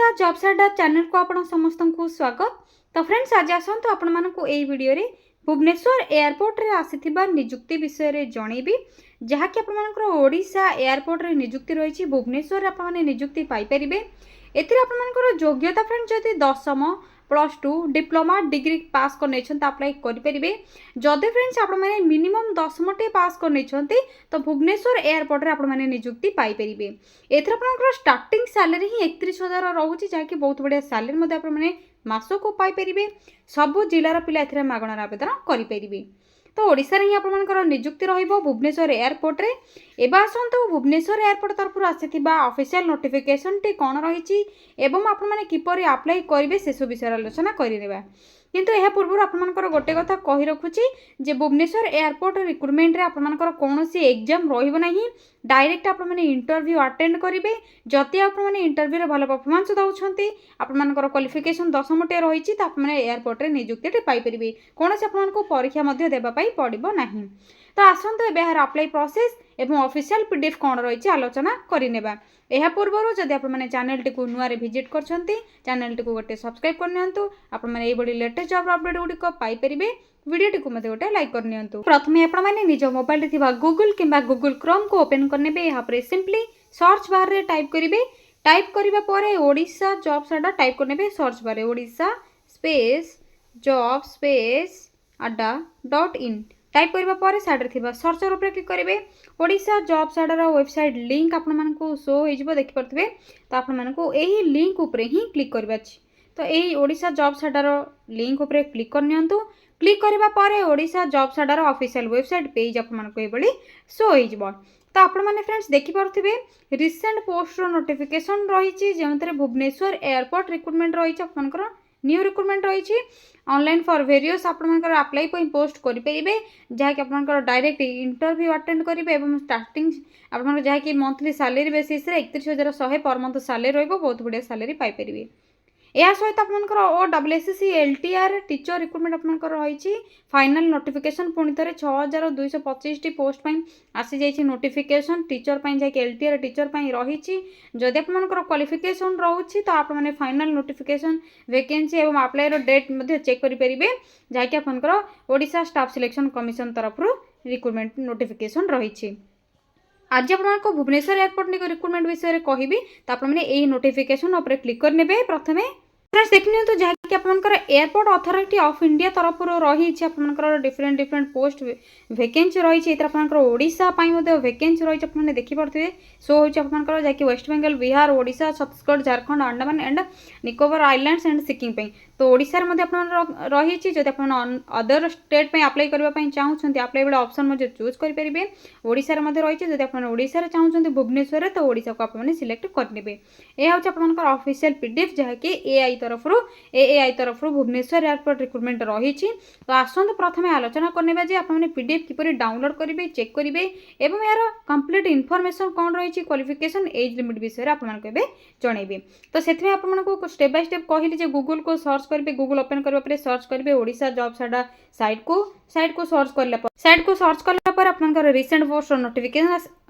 Odisha jobs अड्डा channel को आपण समस्त को स्वागत। तो फ्रेंड्स आज आसतु आपण मानकु एई वीडियो रे भुवनेश्वर एयरपोर्ट रे आसीथिबा नियुक्ति विषय रे जणैबी जहाँकि आपण मानकर ओडिशा एयरपोर्ट रे नियुक्ति रही भुवनेश्वर आपण माने नियुक्ति पाई परिबे। एथिरे आपण मानकर योग्यता फ्रेंड्स जदि 10वीं +2 डिप्लोमा डिग्री पास करने अप्लाई करेंगे। जदि फ्रेंड्स आप मिनिमम 10टी पास करने तो भुवनेश्वर एयरपोर्ट रे आप नियुक्ति पाइपर। एथर आप स्टार्टिंग सैलरी ही 31,000 रोचे जहाँकि बहुत बढ़िया सैलरी आप मास को पाइपर। सबू जिलार पिला ए मागणार आवेदन करेंगे। तो ओडिशा रे ही आपनकर नियुक्ति रहिबो भुवनेश्वर एयरपोर्ट रे। एबा आसंतु भुवनेश्वर एयरपोर्ट तरफ आसीथिबा ऑफिशियल नोटिफिकेशन टी कोन रहिछि एवं आपण माने किपरि अप्लाई करिवे सेसु विषय आलोचना करिनेबा। किंतु यह पूर्व आपनकर गोटे कथा कहि रखुछि जे भुवनेश्वर एयरपोर्ट रिक्रुटमेंट रे आपनकर कोनोसी एग्जाम रहिबो नाही। डायरेक्ट आप माने इंटरव्यू अटेंड करिवे। जति आप माने इंटरव्यू रे भलो परफॉर्मेंस दउछंती आपनकर क्वालिफिकेशन 10टी रहिछि त आप माने एयरपोर्ट रे नियुक्ति पाई परिबे। कोनोसी आपनकर परीक्षा मध्ये देबा पाई पड़िबो नाही। तो आसंतु एबे हर अप्लाई प्रोसेस एवं ऑफिशियल पीडीएफ कोन रहिछि आलोचना करिनेबा। एहा पूर्वरु जदि आप माने चैनल टी को नुआरे विजिट करछंती चैनल टी को गोटे सब्सक्राइब करनियंतु। आप माने एई बडी लेटेस्ट जॉब अपडेट गुडी को पाई परिबे। वीडियो टी को मते गोटे लाइक करनियंतु। प्रथमे आपण माने निज मोबाइल रे थिबा गूगल किबा गूगल क्रोम को ओपन करनेबे। यहाँ पर सिंपली सर्च बार रे टाइप करिवे। टाइप करिबा परे ओडिशा जॉब्स अड्डा टाइप करनेबे। सर्च बार रे ओडिशा स्पेस जॉब स्पेस अड्डा.in टाइप करबा परे साइड रे थिबा सर्चर ऊपर क्लिक करिवे। Odisha jobs Adda website link आपण मानकु शो होई जिवो देखि परथिबे। तो आपण मानकु एही लिंक ऊपर ही क्लिक करबा अछि। तो एही ओडिशा जॉब्स अड्डा लिंक ऊपर क्लिक करनियंतु। क्लिक करबा परे ओडिशा जॉब्स अड्डा ऑफिशियल वेबसाइट पेज आपण मानकु ए बडी शो होई जिवो। तो आपण माने फ्रेंड्स देखि परथिबे रिसेंट पोस्ट रो नोटिफिकेशन रहिछि जेमतरे भुवनेश्वर एयरपोर्ट रिक्रुटमेंट रहिछि आपनकर न्यू रिक्रुटमेंट रही ऑनलाइन फॉर वेरियस आपनकर अप्लाई पई पोस्ट करि परिबे। जहा कि आपनकर डायरेक्ट इंटरव्यू अटेंड करिवे एवं स्टार्टिंग आपनकर जहा कि मंथली सैलरी बेसिस रे 31,100 पर मंथ सैलरी रहइबो। बहुत बढ़िया सैलरी पाई परिबे। या सहित आपनकर OSSC LTR टीचर रिक्रुटमेंट आपनकर रही फाइनल नोटिफिकेशन पुणी थे 6,225 पोस्ट पई आसी जाइछि नोटिफिकेशन टीचर पई जहा कि LTR टीचर पई रही। जदि आपनकर क्वालिफिकेशन रहउछि तो आप माने फाइनल नोटिफिकेशन वैकेंसी एवं अप्लाई रो डेट मध्ये चेक करि परिबे। जहा कि आपनकर ओडिशा स्टाफ सिलेक्शन कमिशन तरफ रिक्रुटमेंट नोटिफिकेशन रही। आज आपको भुवनेश्वर एयरपोर्ट रिक्रुटमेंट विषय में कहबी। तो आपने नोटिफिकेशन उपर क्लिक करने प्रथमे फ्रेंड्स देखनी तो जहाँ कि आपनकर एयरपोर्ट अथॉरिटी ऑफ इंडिया तरफ रही आपनकर डिफरेंट डिफरेंट पोस्ट वैकेंसी रही। आपनकर ओडिशा पई मध्ये वैकेंसी रही आपने देखि परथिबे। सो होछि आपनकर जहाँ कि West Bengal Bihar Odisha Chhattisgarh Jharkhand Andaman and Nicobar islands and Sikkim पई। तो ओडिशा रे मध्ये आपन रही जदि आपन अदर स्टेट पई अप्लाई करबा पई चाहउछन्ती अप्लाई बेले ऑप्शन मध्ये चूज करि परिबे। ओडिशा रे मध्ये रही जदि आपन ओडिशा रे चाहउछन्ती भुवनेश्वर रे तो ओडिशा को आपन सिलेक्ट करनेबे। ए होछि आपनकर ऑफिशियल पीडीएफ जहाँ कि एआई तरफ भुवनेश्वर एयरपोर्ट रिक्रुटमेंट रही। तो आसंतु प्रथमे आलोचना करने जे आपने पीडीएफ किपरि डाउनलोड करेंगे चेक करेंगे एवं यार कंप्लीट इनफॉरमेशन कौन रही क्वालिफिकेशन एज लिमिट विषय आपको जनइबे। तो से आपको स्टेप बाय स्टेप कहली गूगल को सर्च करेंगे। गूगल ओपन करने सर्च करेंगे ओडिशा जॉब्स अड्डा साइट को सर्च कला आपनकर रिसेंट पोस्ट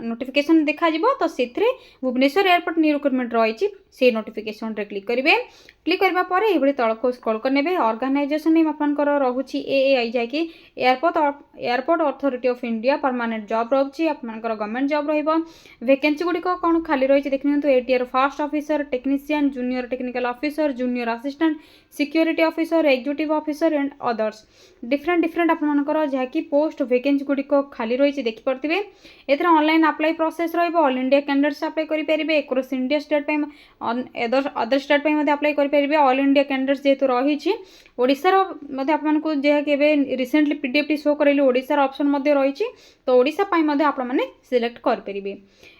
नोटिफिकेशन देखा जिवो। तो सेथरे भुवनेश्वर एयरपोर्ट न्यू रिक्रुटमेंट रही से नोटिफिकेशन रे क्लिक करेंगे। क्लिक करबा परे एबडी तळ को स्क्रॉल करनेबे। ऑर्गेनाइजेशन नेम आपनकर रहुछि एआई जहा कि airport authority of India permanent job रहुछि आपनकर गवर्नमेंट जॉब रहइबो। वैकेंसी गुडी को कोन खाली रहिछि देखनियंतु ATR first officer technician junior technical officer junior assistant security officer executive officer and others different आपनकर जहा कि पोस्ट वैकेंसी गुडी को खाली रहिछि देखि परथिबे। एथरे ऑनलाइन अप्लाई प्रोसेस रहइबो। ऑल इंडिया कैंडिडेट्स अप्लाई करि परिबे। एक्रॉस इंडिया स्टेट पे अदर स्टेट पे मध्ये अप्लाई करि परिबे। ऑल इंडिया कैंडिडेट्स जेतु रही ओडिसा रो मध्ये आपनको जे के रिसेंटली पीडीएफ टी शो करैली ओडिसा रो ऑप्शन मध्ये रही। तो ओडिसा पई मध्ये आपण माने सिलेक्ट कर परिबे।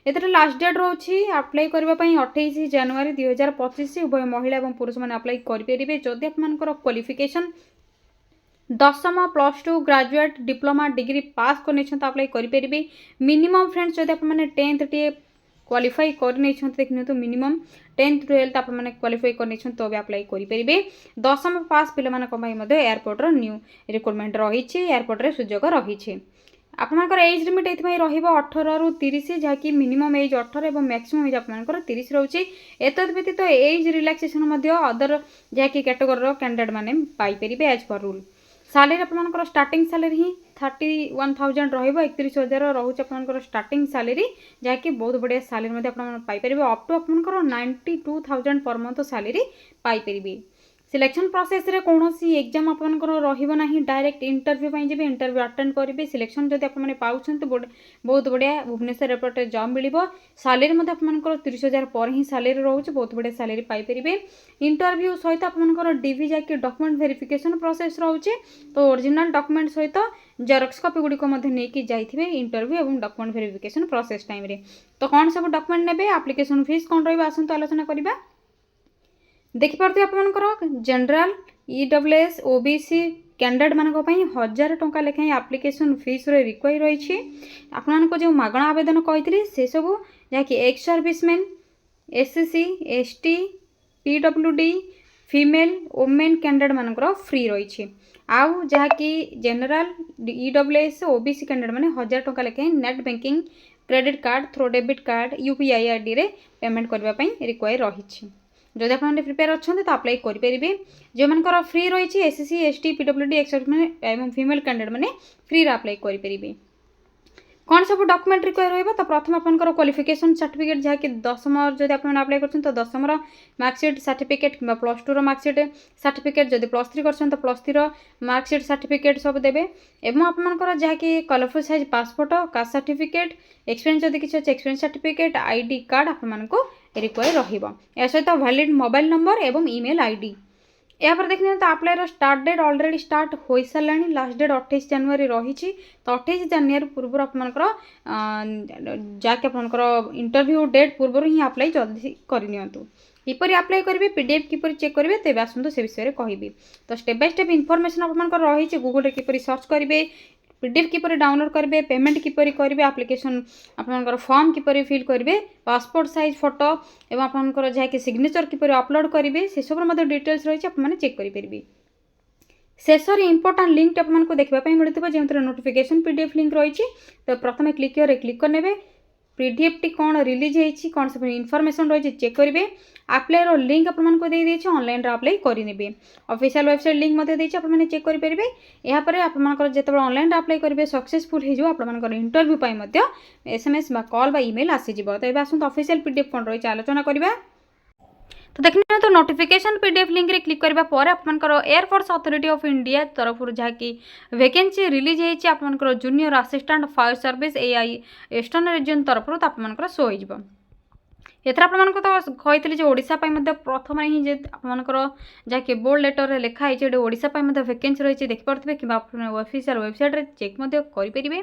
एतरे लास्ट डेट रहउछि अप्लाई करबा पई 28 जनवरी 2025 उभय महिला एवं पुरुष माने अप्लाई कर परिबे। जदि आपनकर क्वालिफिकेशन 10वीं +2 ग्रेजुएट डिप्लोमा डिग्री पास करने अप्लाई करेंगे। मिनिमम फ्रेंड्स जब आप 10th टी क्वालिफाई करने देखने तो मिनिमम 10th 12th आप क्वालिफाई करने तो अप्लाई करेंगे। 10वीं पास पिला एयरपोर्ट न्यू रिक्रुटमेंट रही एयरपोर्ट रे सुजोग रही। आपणकर एज लिमिट ये 18 ରୁ 30 जहाँकि मिनिमम एज 18 और मैक्सिमम एज आपणकर 30 रोचे। एतद व्यतीत एज रिलैक्सेशन अदर जहाँकि कैटेगोरी कैंडिडेट मैंने पाइपर एज पर रूल। सैलरी आपणकर स्टार्टिंग सैलरी ही 31,000 31,000 रोचे आपणकर स्टार्टिंग सैलरी जहाँकि बहुत बढ़िया सैलरी पाइपर अप टू आपणकर 92,000 per month salary Piper. Selection process रे कौन सी एग्जाम आपनकर रहिबो नाही, डायरेक्ट इंटरव्यू पाई जेबे, इंटरव्यू अटेंड करेंगे। सिलेक्शन जदि आपने पाउछंत बहुत बढ़िया भुवनेश्वर एयरपोर्ट जॉब मिलिबो। सैलरी मते आपनकर 30,000 पर ही सैलरी रोचे, बहुत बढ़िया सैलरी पाई परिबे। इंटरव्यू सहित आपनकर डीवी जाके डॉक्यूमेंट वेरिफिकेशन प्रोसेस रोचे, तो ओरिजिनल डॉक्यूमेंट सहित जेरॉक्स कॉपी गुडी को मते नेकी जाइथिबे इंटरव्यू एवं डॉक्यूमेंट वेरिफिकेशन प्रोसेस टाइम रे। तो कौन सब डॉक्यूमेंट नेबे, एप्लिकेशन फीस कौन रहबा, आसंतु आलोचना करिबा। देखिपे आपंकर जनरल ईडब्ल्यूएस ओबीसी कैंडिडेट मान 1000 टंका लेखाएं एप्लिकेशन फीस रे रिक्वायर रही। आपको जो मागणा आवेदन कही से सब जहाँकि ex serviceman, SC ST PWD female women candidate मानकर फ्री रही। आउ जहाँकि जनरल ईडब्ल्यूएस ओबीसी कैंडिडेट मैंने 1000 टंका लेखाएं net banking credit card through debit card UPI ID रे पेमेंट करने रिक्वायर रही। जदि आप प्रिपेयर अच्छा तो अप्लाई करेंगे। जो मनकर फ्री रही SC ST PWD ex female candidate मैंने फ्री अप्लाई करेंगे। कौन सब डॉक्यूमेंट रिक्वायर रहा, तो प्रथम आपंकर क्वालिफिकेशन सर्टिफिकेट जहाँकि 10th जब आप अप्लाई कर तो 10th मार्कसीट सर्टिफिकेट कि +2 मार्कसीट सर्टिफिकेट, जब +3 कर तो +3 मार्कसीट सर्टिफिकेट सब देवे। एवं आपंकर जहाँकि colourful size passport caste certificate experience जब किसी अच्छे एक्सपीरियंस सर्टिफिकेट आईडी कार्ड आपको रिक्वायर रहिबो। या सहित वैलिड मोबाइल नंबर एवं ईमेल आईडी। या पर देखने तो apply start date already start हो सारा, लास्ट डेट 28 जनवरी रही। तो 28 जनवरी पूर्व आपंकर जहाँकि आपंकर इंटरव्यू डेट पूर्व ही अप्लाई जल्दी करनी। किपर अप्लाई करेंगे, पीडीएफ किपर चेक करेंगे, तेज आसतु से विषय में कहबी। तो स्टेप बाय स्टेप इनफॉरमेशन आपंकर रही। गूगल रे किपर सर्च करेंगे, पीडीएफ किपर डाउनलोड करेंगे, पेमेंट किपर करेंगे, एप्लिकेशन आपंकर फॉर्म किपर फिल करेंगे, पासपोर्ट साइज फोटो एवं आपंकर जहाँकि सिग्नेचर किपर अपलोड करेंगे, से सब डिटेल्स रही आपने चेक करेंगे। शेष इंपोर्टाट लिंक आपको देखापी मिलता जो नोटिफिकेशन पीडीएफ लिंक रही। तो प्रथम क्लिक करने पीडीएफ टी कौन रिलीज होती कौन सब इनफॉरमेशन रही चेक करेंगे। अप्लाई लिंक आपको दे ऑनलाइन अप्लाई करेंगे। ऑफिशियल वेबसाइट लिंक आपने चेक करेंगे। यापर आपंकर जो ऑनलाइन अप्लाई करेंगे सक्सेसफुल हो इंटरव्यू एसएमएस कॉल बा ईमेल आसीज। तो ये आसत ऑफिशियल पीडीएफ कौन रही आलोचना करवा। तो देखने तो नोटिफिकेशन पीडीएफ लिंक रे क्लिक करबा पर आपनकर एयरफोर्स अथॉरिटी ऑफ इंडिया तरफ जहाँकि वैकेंसी रिलीज होती आपनकर junior assistant fire service AI eastern region तरफ तो आपनकर शो हो। एथर आपको तो कही जो ओडिशा प्रथम ही आपंकर जहाँकि बोल्ड लेटर लिखाई ओडिशा वैकेंसी रही देखिपे कि ऑफिशियल वेबसाइट चेक करेंगे।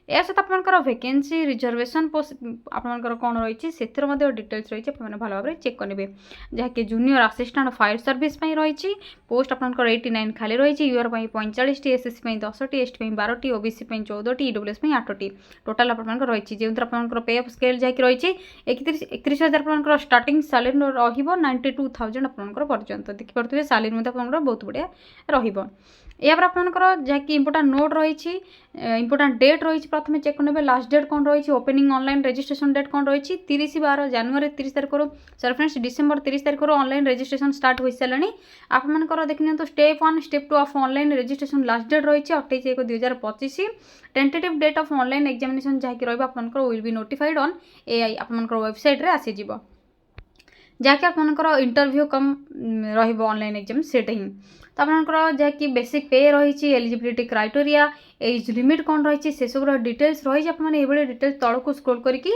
या सहित आपंकर वैकेंसी रिजर्वेशन पोस्ट आपंकर कौन रही से डिटेल्स रही भल भाव चेक करेंगे। जहाँकि जूनियर असिस्टेंट फायर सर्विस रही पोस्ट आपंकर 89 खाली रही। यूआर 45 टी, एसएससी 10 टी, एसटी 12 टी, ओबीसी 14 टी, ईडब्ल्यूएस 8 टी टोटाल आपंकर रही। जो आपंकर पे अफ स्केल जहाँकि रही 31,000 आपंकर स्टार्टिंग सैलरी रही 92,000 आपंकर पर्यंत देखिपे सैलरी आपंकर बहुत बढ़िया रही। या आपंकर जहाँकि इंपोर्टाट नोट रही इंपोर्टाट डेट रही प्रथम चेक करने लास्ट डेट कौन रही ओपनिंग ऑनलाइन रजिस्ट्रेशन डेट कौन रही 30/12 जनवरी 30 तारिख सर फ्रेंड्स डिसेंबर 30 तारिख ऑनलाइन रजिस्ट्रेशन स्टार्ट हो सारे। आपंकर देखने तो step 1 step 2 of online registration last date रही 28/1/2025। Tentative date of online examination जहाँकि रही will be notified on AI आपंकर वेबसाइट रे आसीज। जहाँकि आपंकर interview cum online exam set ही। तो आपंकर जहाँकि बेसिक पे रही एलिजिबिलिटी क्राइटेरिया एज लिमिट कौन रही से सब डिटेल्स रही आपने डिटेल्स तौक स्क्रोल करके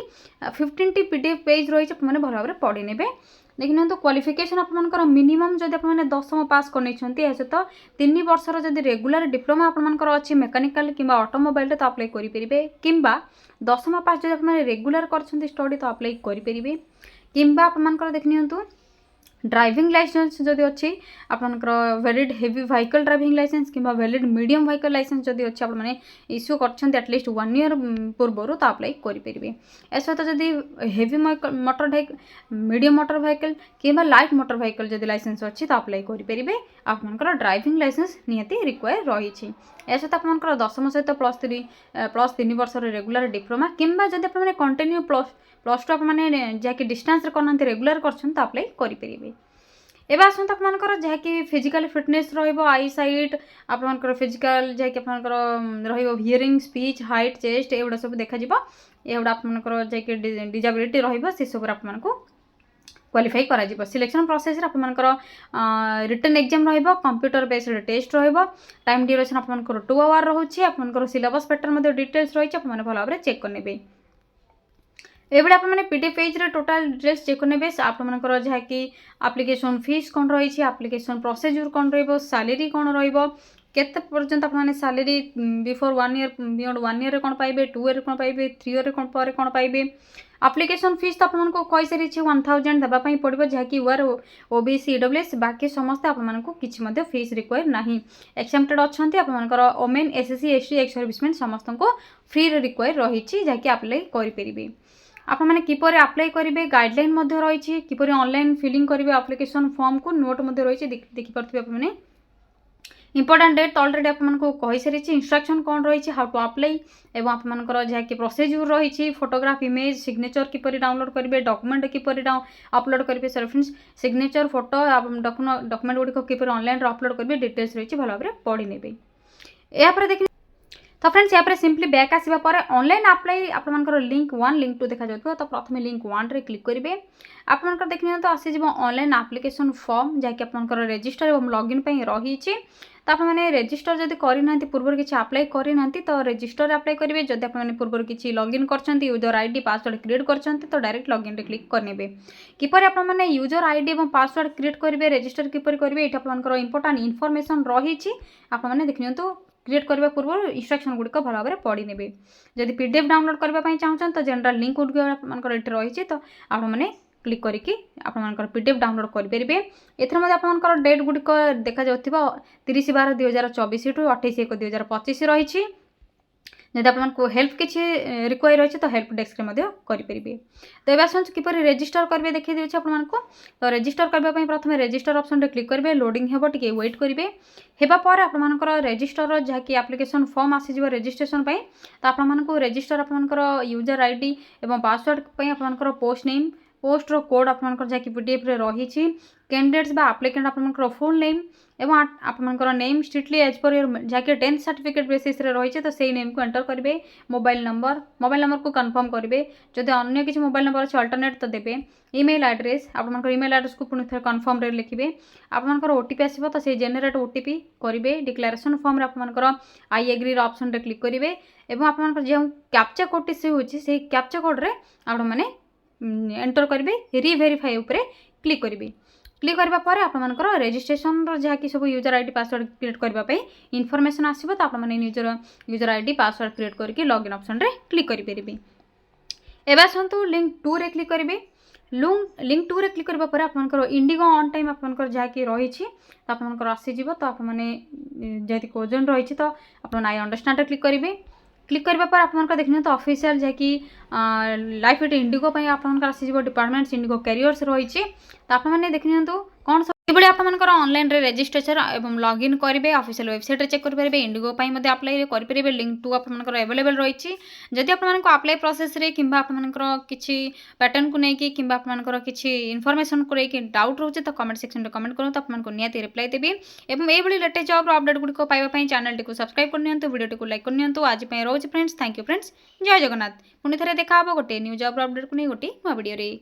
15 टी पीडीएफ पेज रही आपने भल भाव पढ़ी ने। देखिए तो क्वालिफिकेशन आपंकर मिनिमम जब आपने 10th पास कर सहित 3 वर्षर जब रेगुलर डिप्लोमा आपंकर अच्छी मेकानिकल कि ऑटोमोबाइल तो अप्लाई करेंगे कि 10th पास जब आप रेगुलर कर स्टडी तो अप्लाई करेंगे कि आपंकर देखिए ड्राइविंग लाइसेंस जदि अच्छी आपनकर valid heavy vehicle driving licence कि वैलिड मीडियम व्हीकल लाइसेंस जदि अच्छी आपने इश्यू कर एटलिस्ट 1 ईयर पूर्वर तो अप्लाई करेंगे। ए सहित जदि heavy motor vehicle medium motor vehicle कि लाइट मोटर व्हीकल जदि लाइसेंस अच्छी तो अप्लाई करेंगे। आपनकर ड्राइविंग लाइसेंस निहाती रिक्वायर रही। ए सहित आपनकर 10वीं सहित +3 वर्ष रेगुलर डिप्लोमा किंबा जदि आपने कंटिन्यू +2 आपने जहाँकि डिस्टेंस करना रेगुलर कर अप्लाई करेंगे। एवं आसत आपंकर जहाँकि फिजिकल फिटनेस आई साइट आपंकर फिजिकल जहाँकि आपंकर हियरिंग स्पीच हाइट चेस्ट एगुड़ा सब देखा एगुड़ा आपंकर जहाँकि डिजाबिलिटी रही सब आपको क्वालिफाई करा सिलेक्शन प्रोसेस आपंकर written exam computer based test time duration आपंकर 2 आवर रोचे आपंकर सिलेबस पैटर्न डिटेल्स रही भल भाव चेक करने एबे आपने पीडीएफ पेज रे टोटल डिटेल्स चेक करने आपंकर जहाँकि एप्लिकेशन फीस कौन रही एप्लिकेशन प्रोसीजर कौन रैलरी कौन रेत पर्यंत आपने salary before 1 year beyond 1 year कौन पाइबे 2 ईयर कौन पाइबे 3 ईयर कौन पाइबे एप्लिकेशन फीस तो आपको कही सारी 1000 देवाई पड़ो जहाँकि यूआर ओबीसी ईडब्ल्यूएस बाकी समस्ते आपको किसी फीस रिक्वायर ना एक्सेप्टेड अच्छा आपंकर women SSC ST ex serviceman समस्त को फ्री रिक्वायर रही जहाँकि अप्लाई करेंगे। आपने किपर अप्लाई करेंगे गाइडलाइन रही किपर ऑनलाइन फिलिंग करेंगे एप्लिकेशन फॉर्म को नोट रही देखिपे आपने इंपोर्टेंट डेट ऑलरेडी आपको कही सारी इंस्ट्रक्शन कौन रही हाउ टू अप्लाई एवं आपंकर जहाँकि प्रोसीजर रही फोटोग्राफ इमेज सिग्नेचर किपर डाउनलोड करेंगे डॉक्यूमेंट किपर अपलोड करेंगे sorry friends signature photo document गुड़िक किपर ऑनलाइन अपलोड करेंगे डिटेल्स रही भल भाव पढ़ी ने यापर देखिए तो फ्रेंड्स यहाँ पर सिंपली बैक आसवा पर ऑनलाइन अप्लाई आपंकर लिंक 1 लिंक 2 देखा जाए तो प्रथम लिंक 1 रे क्लिक करेंगे आपंकर देखिए तो आसीज ऑनलाइन एप्लिकेशन फॉर्म जहाँकि आपंकर रजिस्टर और लॉगिन रही तो आपने रजिस्टर जब करना पूर्व किसी अप्लाई करना तो रजिस्टर अप्लाई करेंगे जब आपने पूर्व किसी लॉगिन कर यूजर आईडी पासवर्ड क्रिएट कर तो डायरेक्ट लॉगिन रे क्लिक करने किपर आपने यूजर आईडी और पासवर्ड क्रिएट करेंगे रजिस्टर किपर करेंगे ये आपंकर इंपोर्टेंट इनफॉरमेशन रही आपने देखिए क्रिएट करने पूर्व इंस्ट्रक्शन गुड़िक भल भाव पढ़ी ने जदि पीडीएफ डाउनलोड करने चाहते तो जनरल लिंक गुड़िक आपंकर रही तो आपने क्लिक करके आपंकर पीडीएफ डाउनलोड करेंगे एथर आपंकर डेट गुड़िक देखा 30/12/2024 टू 28/1/2025 रही जब आपको हेल्प किसी रिक्वायर रही तो हेल्प डेस्क करेंगे। तो ये आसत किपर रजिस्टर करेंगे देखिए देती आपको तो रजिस्टर करने प्रथम रजिस्टर ऑप्शन रे क्लिक करेंगे लोडिंग हे टे वेट करेंगे हेबापर आपंकर रजिस्टर जहाँकि एप्लिकेशन फॉर्म आसीज रजिस्ट्रेशन तो आपको रजिस्टर आपंकर यूजर आईडी और पासवर्ड आपंकर पोस्ट नेम पोस्टर कोड आपंकर जहाँकि पीडीएफ रे रही कैंडिडेट्स बा एप्लिकेंट आपंकर फुल नेम एवं आपंकर name strictly as per your जहाँकि 10th सर्टिफिकेट बेसिस रे रही तो सही नेम को एंटर करेंगे मोबाइल नंबर को कन्फर्म करेंगे जदि अन्य किसी मोबाइल नंबर अच्छे अल्टरनेट तो देवे ईमेल एड्रेस आपंकर ईमेल एड्रेस को पुणी थे कन्फर्म रे लिखिए आपंकर ओटीपी आसो तो से जेनेरेट ओटीपी करेंगे डिक्लेरेशन फॉर्म आपंकर आई एग्री ऑप्शन रे क्लिक करेंगे और आपंकर जो कैप्चा कोड से होची कैप्चा कोड रे आपने एंटर करेंगे रिवेरीफाई उपरे क्लिक करेंगे क्लिक करबा पर आपनकर रजिस्ट्रेशन जहाँ कि सब यूजर आईडी पासवर्ड क्रिएट करने इनफॉरमेशन आसो तो आपने यूजर आईडी पासवर्ड क्रिएट करके लॉगिन ऑप्शन रे क्लिक करेंगे। एवं आसतु लिंक 2 रे क्लिक करेंगे लिंक 2 रे क्लिक करबा पर आपनकर इंडिगो ऑन टाइम आपनकर जहाँ कि रही तो आपनकर आसीज तो आपने जहाँ क्वेश्चन रही तो आप आई अंडरस्टैंड रे क्लिक करेंगे क्लिक करबा पर आपनकर देखने तो ऑफिशियल जहाँ कि लाइफ एट इंडिगो आपनकर आसीज डिपार्टमेंट्स इंडिगो कैरियर्स रही तो आपने देखने तो कौन सब ये आपंकर ऑनलाइन रे रजिस्ट्रेशन और लॉगिन करेंगे ऑफिशियल वेबसाइट रे चेक करेंगे इंडिगो अप्लाई करेंगे लिंक 2 आपंकर अवेलेबल रही जदि आपको अप्लाई प्रोसेस रे किंबा आपंकर किसी पैटर्न को लेकिन किंबा आपंकर किसी इनफॉरमेशन को लेकिन डाउट रोचे तो कमेंट सेक्शन में कमेंट करूँ तो आपको निहाती रिप्लाई देवी और ये लेटेस्ट जॉब अपडेट गुड़िक पाइबा चैनल को सब्सक्राइब करनी वीडियो को लाइक करनी आज रोज फ्रेंड्स थैंक यू फ्रेंड्स जय जगन्नाथ पुणी थे देखा गोटे न्यू जॉब अपडेट को नहीं गोटे नुआ वीडियो रे।